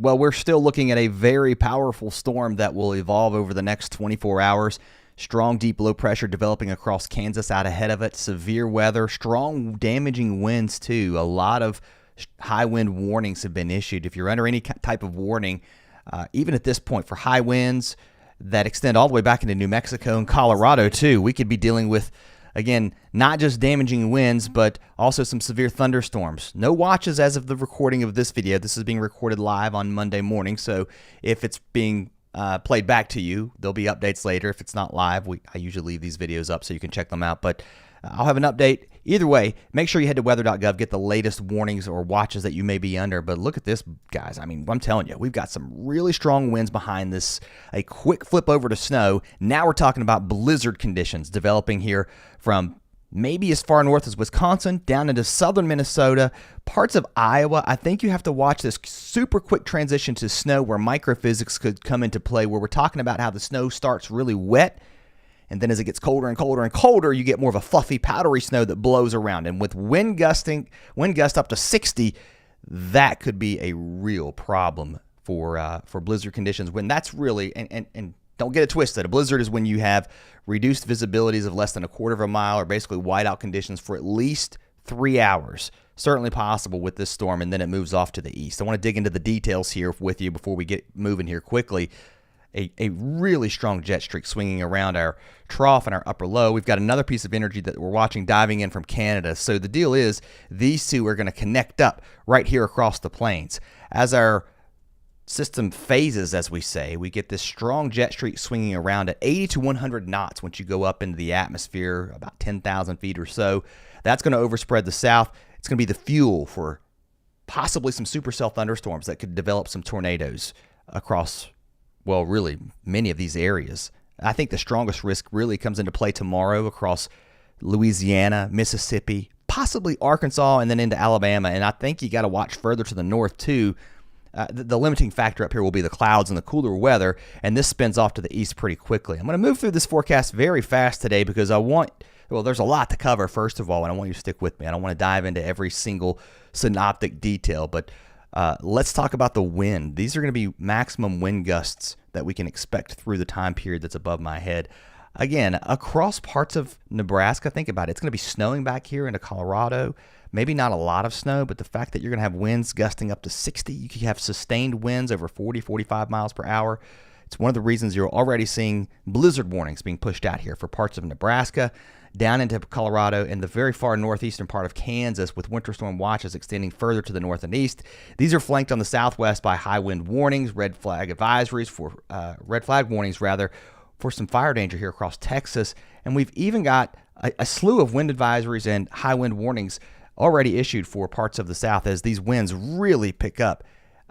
Well, we're still looking at a very powerful storm that will evolve over the next 24 hours. Strong deep low pressure developing across Kansas out ahead of it. Severe weather, strong damaging winds too. A lot of high wind warnings have been issued. If you're under any type of warning, even at this point for high winds that extend all the way back into New Mexico and Colorado too, we could be dealing with, again, not just damaging winds, but also some severe thunderstorms. No watches as of the recording of this video. This is being recorded live on Monday morning, so if it's being played back to you, there'll be updates later. If it's not live, I usually leave these videos up so you can check them out, but I'll have an update. Either way, make sure you head to weather.gov, get the latest warnings or watches that you may be under. But look at this, guys. I mean, I'm telling you, we've got some really strong winds behind this. A quick flip over to snow. Now we're talking about blizzard conditions developing here from maybe as far north as Wisconsin, down into southern Minnesota, parts of Iowa. I think you have to watch this super quick transition to snow where microphysics could come into play, where we're talking about how the snow starts really wet, and then as it gets colder and colder and colder, you get more of a fluffy, powdery snow that blows around. And with wind gust up to 60, that could be a real problem for blizzard conditions. When that's really, and don't get it twisted, a blizzard is when you have reduced visibilities of less than a quarter of a mile or basically whiteout conditions for at least 3 hours. Certainly possible with this storm, and then it moves off to the east. I want to dig into the details here with you before we get moving here quickly. A really strong jet streak swinging around our trough and our upper low. We've got another piece of energy that we're watching diving in from Canada. So the deal is these two are going to connect up right here across the plains. As our system phases, as we say, we get this strong jet streak swinging around at 80 to 100 knots once you go up into the atmosphere, about 10,000 feet or so. That's going to overspread the south. It's going to be the fuel for possibly some supercell thunderstorms that could develop some tornadoes across, well, really many of these areas. I think the strongest risk really comes into play tomorrow across Louisiana, Mississippi, possibly Arkansas, and then into Alabama. And I think you got to watch further to the north too. The limiting factor up here will be the clouds and the cooler weather, and this spins off to the east pretty quickly. I'm going to move through this forecast very fast today because there's a lot to cover, first of all, and I want you to stick with me. I don't want to dive into every single synoptic detail, but let's talk about the wind. These are going to be maximum wind gusts that we can expect through the time period that's above my head. Again, across parts of Nebraska, think about it. It's going to be snowing back here into Colorado. Maybe not a lot of snow, but the fact that you're going to have winds gusting up to 60, you could have sustained winds over 40, 45 miles per hour. It's one of the reasons you're already seeing blizzard warnings being pushed out here for parts of Nebraska, down into Colorado, and the very far northeastern part of Kansas, with winter storm watches extending further to the north and east. These are flanked on the southwest by high wind warnings, red flag warnings for some fire danger here across Texas. And we've even got a slew of wind advisories and high wind warnings already issued for parts of the south as these winds really pick up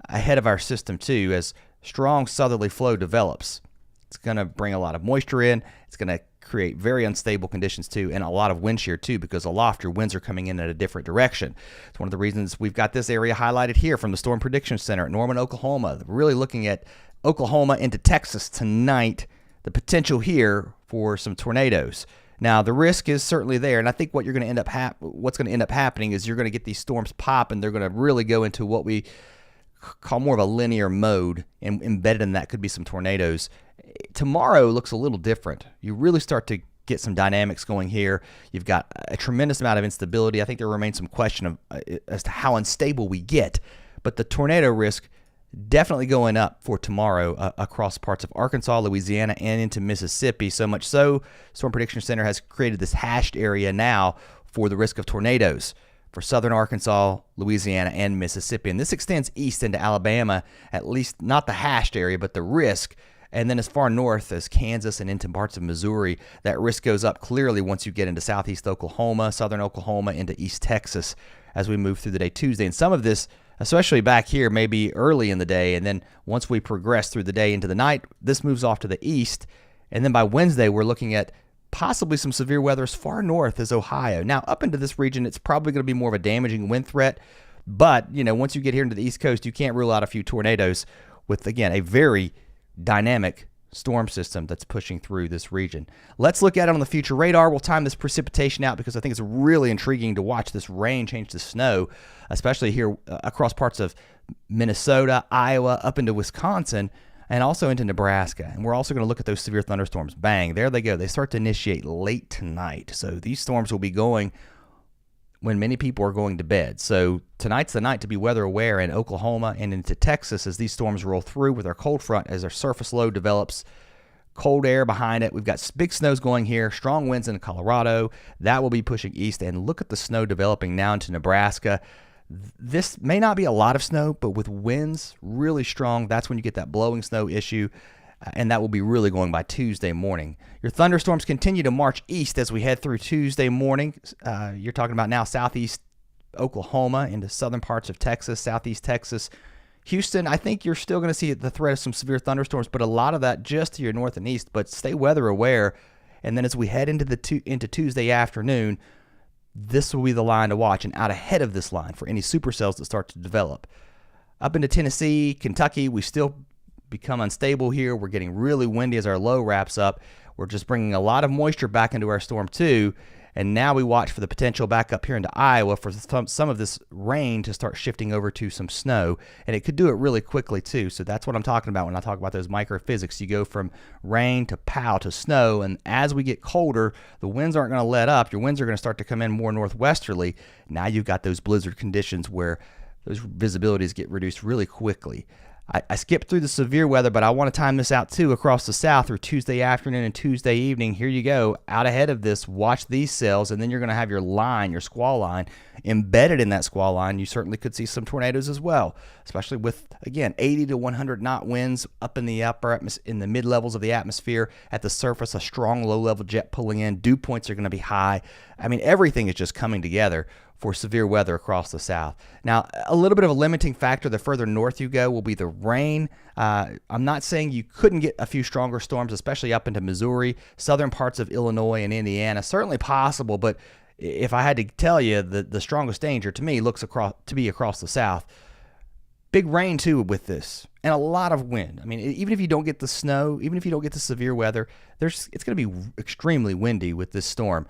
ahead of our system too, as strong southerly flow develops. It's going to bring a lot of moisture in. It's going to create very unstable conditions too, and a lot of wind shear too, because aloft your winds are coming in at a different direction. It's one of the reasons we've got this area highlighted here from the Storm Prediction Center at Norman, Oklahoma. Really looking at Oklahoma into Texas tonight, the potential here for some tornadoes. Now, the risk is certainly there, and I think what's going to end up happening is you're going to get these storms pop, and they're going to really go into what we call more of a linear mode, and embedded in that could be some tornadoes. Tomorrow looks a little different. You really start to get some dynamics going here. You've got a tremendous amount of instability. I think there remains some question as to how unstable we get, but the tornado risk definitely going up for tomorrow across parts of Arkansas, Louisiana, and into Mississippi. So much so, Storm Prediction Center has created this hashed area now for the risk of tornadoes for southern Arkansas, Louisiana, and Mississippi. And this extends east into Alabama, at least not the hashed area, but the risk. And then as far north as Kansas and into parts of Missouri, that risk goes up clearly once you get into southeast Oklahoma, southern Oklahoma, into East Texas as we move through the day Tuesday. And some of this, especially back here, maybe early in the day, and then once we progress through the day into the night, this moves off to the east, and then by Wednesday, we're looking at possibly some severe weather as far north as Ohio. Now, up into this region, it's probably going to be more of a damaging wind threat, but, once you get here into the East Coast, you can't rule out a few tornadoes with, again, a very dynamic storm system that's pushing through this region. Let's look at it on the future radar. We'll time this precipitation out because I think it's really intriguing to watch this rain change to snow, especially here across parts of Minnesota, Iowa, up into Wisconsin, and also into Nebraska. And we're also going to look at those severe thunderstorms. Bang, there they go. They start to initiate late tonight. So these storms will be going when many people are going to bed. So tonight's the night to be weather aware in Oklahoma and into Texas as these storms roll through with our cold front as our surface low develops. Cold air behind it. We've got big snows going here, strong winds in Colorado. That will be pushing east. And look at the snow developing now into Nebraska. This may not be a lot of snow, but with winds really strong, that's when you get that blowing snow issue. And that will be really going by Tuesday morning. Your thunderstorms continue to march east as we head through Tuesday morning. You're talking about now southeast Oklahoma into southern parts of Texas, southeast Texas. Houston, I think you're still going to see the threat of some severe thunderstorms, but a lot of that just to your north and east. But stay weather aware. And then as we head into Tuesday afternoon, this will be the line to watch, and out ahead of this line for any supercells that start to develop. Up into Tennessee, Kentucky, we still become unstable here. We're getting really windy as our low wraps up. We're just bringing a lot of moisture back into our storm too. And now we watch for the potential back up here into Iowa for some of this rain to start shifting over to some snow. And it could do it really quickly too. So that's what I'm talking about when I talk about those microphysics. You go from rain to pow to snow. And as we get colder, the winds aren't going to let up. Your winds are going to start to come in more northwesterly. Now you've got those blizzard conditions where those visibilities get reduced really quickly. I skipped through the severe weather, but I want to time this out too across the south through Tuesday afternoon and Tuesday evening. Here you go. Out ahead of this, watch these cells, and then you're going to have your line, your squall line. Embedded in that squall line, you certainly could see some tornadoes as well, especially with, again, 80 to 100 knot winds up in the mid levels of the atmosphere. At the surface, a strong low-level jet pulling in. Dew points are going to be high. I mean, everything is just coming together for severe weather across the south. Now, a little bit of a limiting factor the further north you go will be the rain. I'm not saying you couldn't get a few stronger storms, especially up into Missouri, southern parts of Illinois and Indiana. Certainly possible, but if I had to tell you, the strongest danger to me looks to be across the south. Big rain too with this, and a lot of wind. I mean, even if you don't get the snow, even if you don't get the severe weather, it's going to be extremely windy with this storm.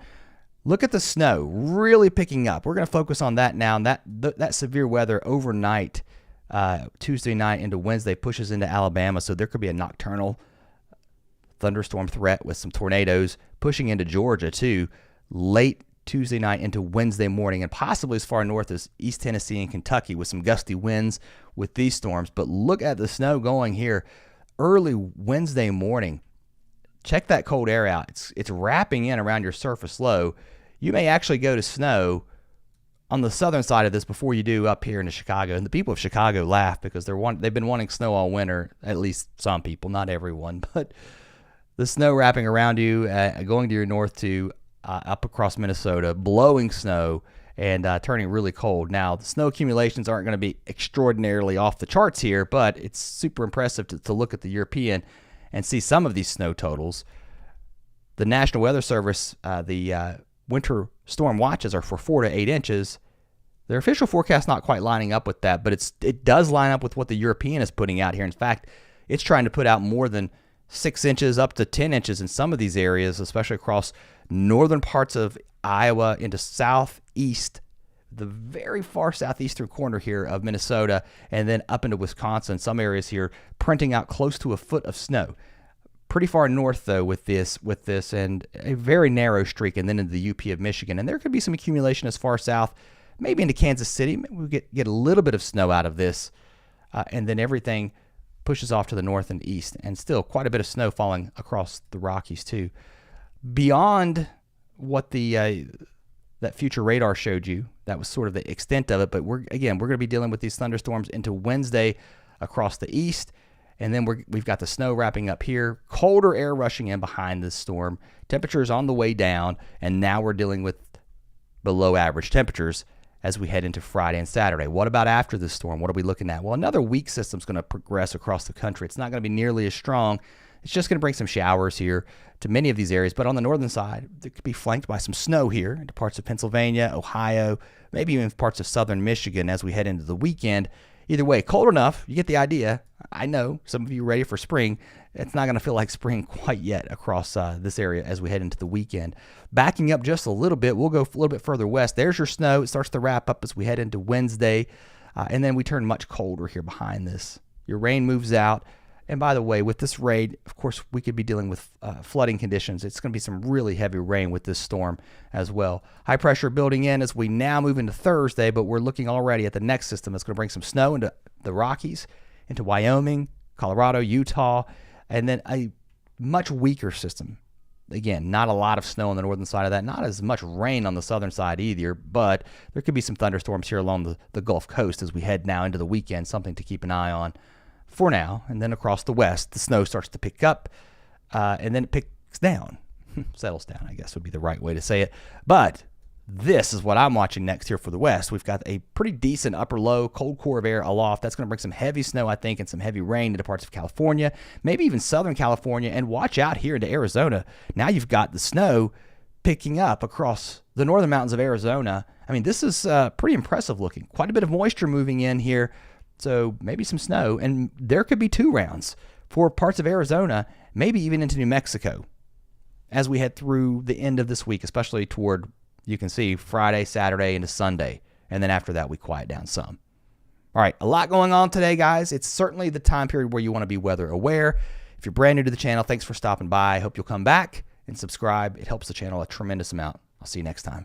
Look at the snow really picking up. We're going to focus on that now. And that severe weather overnight, Tuesday night into Wednesday, pushes into Alabama. So there could be a nocturnal thunderstorm threat with some tornadoes pushing into Georgia too, late Tuesday night into Wednesday morning, and possibly as far north as East Tennessee and Kentucky with some gusty winds with these storms. But look at the snow going here early Wednesday morning. Check that cold air out. It's wrapping in around your surface low. You may actually go to snow on the southern side of this before you do up here into Chicago. And the people of Chicago laugh because they've been wanting snow all winter, at least some people, not everyone. But the snow wrapping around you, going to your north to up across Minnesota, blowing snow and turning really cold. Now, the snow accumulations aren't going to be extraordinarily off the charts here, but it's super impressive to look at the European and see some of these snow totals. The National Weather Service, the winter storm watches are for 4 to 8 inches. Their official forecast not quite lining up with that, but it does line up with what the European is putting out here. In fact, it's trying to put out more than 6 inches up to 10 inches in some of these areas, especially across northern parts of Iowa into southeast, the very far southeastern corner here of Minnesota, and then up into Wisconsin. Some areas here printing out close to a foot of snow. Pretty far north though with this, and a very narrow streak, and then into the UP of Michigan. And there could be some accumulation as far south, maybe into Kansas City. Maybe we get a little bit of snow out of this, and then everything pushes off to the north and east, and still quite a bit of snow falling across the Rockies too. Beyond what that future radar showed you, that was sort of the extent of it. But we're going to be dealing with these thunderstorms into Wednesday across the east, and then we've got the snow wrapping up here, colder air rushing in behind this storm, temperatures on the way down, and now we're dealing with below average temperatures as we head into Friday and Saturday. What about after this storm? What are we looking at? Well, another weak system's going to progress across the country. It's not going to be nearly as strong. It's just going to bring some showers here to many of these areas. But on the northern side, it could be flanked by some snow here into parts of Pennsylvania, Ohio, maybe even parts of southern Michigan as we head into the weekend. Either way, cold enough. You get the idea. I know some of you are ready for spring. it's not going to feel like spring quite yet across this area as we head into the weekend. Backing up just a little bit, we'll go a little bit further west. There's your snow. It starts to wrap up as we head into Wednesday, and then we turn much colder here behind this. Your rain moves out. And by the way, with this rain, of course, we could be dealing with flooding conditions. It's going to be some really heavy rain with this storm as well. High pressure building in as we now move into Thursday, but we're looking already at the next system that's going to bring some snow into the Rockies, into Wyoming, Colorado, Utah, and then a much weaker system. Again, not a lot of snow on the northern side of that, not as much rain on the southern side either, but there could be some thunderstorms here along the Gulf Coast as we head now into the weekend, something to keep an eye on for now. And then across the west, the snow starts to pick up, and then it picks down. Settles down, I guess would be the right way to say it. But this is what I'm watching next here for the west. We've got a pretty decent upper low, cold core of air aloft. That's going to bring some heavy snow, I think, and some heavy rain into parts of California, maybe even southern California, and watch out here into Arizona. Now you've got the snow picking up across the northern mountains of Arizona. I mean, this is pretty impressive looking. Quite a bit of moisture moving in here. So maybe some snow, and there could be 2 rounds for parts of Arizona, maybe even into New Mexico as we head through the end of this week, especially toward, you can see, Friday, Saturday, into Sunday. And then after that, we quiet down some. All right, a lot going on today, guys. It's certainly the time period where you want to be weather aware. If you're brand new to the channel, thanks for stopping by. I hope you'll come back and subscribe. It helps the channel a tremendous amount. I'll see you next time.